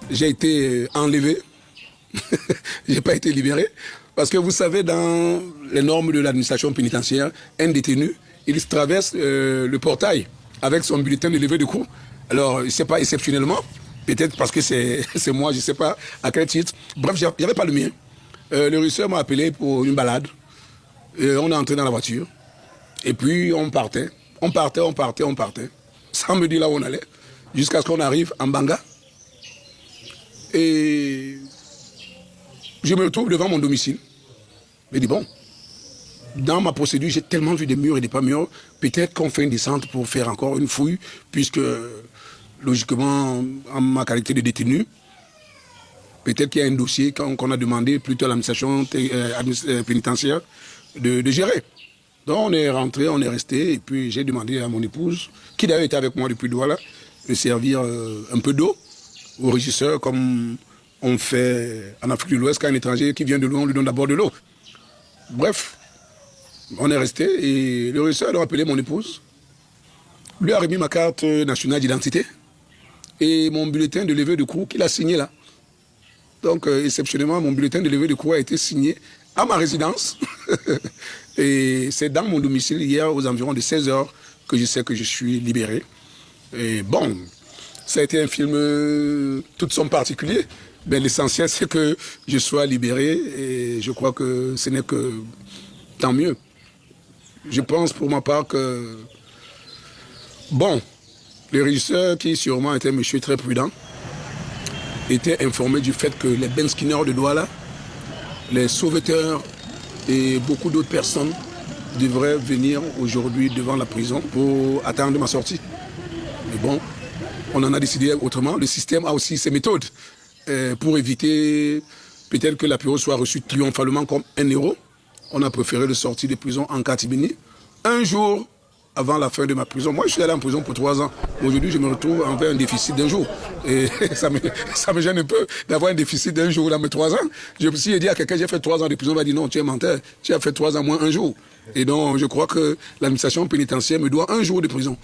j'ai été enlevé. Je n'ai pas été libéré. Parce que vous savez, dans les normes de l'administration pénitentiaire, un détenu, il traverse le portail avec son bulletin de levée de cours. Alors, c'est pas exceptionnellement, peut-être parce que c'est moi, je ne sais pas à quel titre. Bref, je n'avais pas le mien. Le régisseur m'a appelé pour une balade. On est entré dans la voiture. Et puis, on partait. On partait. Sans me dire là où on allait. Jusqu'à ce qu'on arrive en Banga. Et je me retrouve devant mon domicile. Je me dis, bon, dans ma procédure, j'ai tellement vu des murs et des pas murs. Peut-être qu'on fait une descente pour faire encore une fouille, puisque, logiquement, en ma qualité de détenu, peut-être qu'il y a un dossier qu'on a demandé plutôt à l'administration pénitentiaire de gérer. Donc on est rentré, on est resté, et puis j'ai demandé à mon épouse, qui d'ailleurs était avec moi depuis Douala, de servir un peu d'eau au régisseur, comme on fait en Afrique de l'Ouest, quand un étranger qui vient de loin, on lui donne d'abord de l'eau. Bref, on est resté, et le régisseur a appelé mon épouse, lui a remis ma carte nationale d'identité, et mon bulletin de levée de cours qu'il a signé là. Donc, exceptionnellement, mon bulletin de levée de cours a été signé à ma résidence. Et c'est dans mon domicile, hier, aux environs de 16 h, que je sais que je suis libéré. Et bon, ça a été un film, tout son particulier. Mais l'essentiel, c'est que je sois libéré. Et je crois que ce n'est que tant mieux. Je pense pour ma part que... Bon, le régisseur, qui sûrement était un monsieur très prudent, était informé du fait que les Ben Skinner de Douala, les sauveteurs et beaucoup d'autres personnes devraient venir aujourd'hui devant la prison pour attendre ma sortie. Mais bon, on en a décidé autrement. Le système a aussi ses méthodes pour éviter peut-être que la période soit reçue triomphalement comme un héros. On a préféré le sortir de prison en catimini un jour avant la fin de ma prison. Moi, je suis allé en prison pour 3 ans. Aujourd'hui, je me retrouve avec un déficit d'un jour. Et ça me gêne un peu d'avoir un déficit d'un jour dans mes 3 ans. Je me suis dit à quelqu'un, j'ai fait 3 ans de prison, il va dire non, tu es menteur, tu as fait 3 ans moins un jour. Et donc, je crois que l'administration pénitentiaire me doit un jour de prison.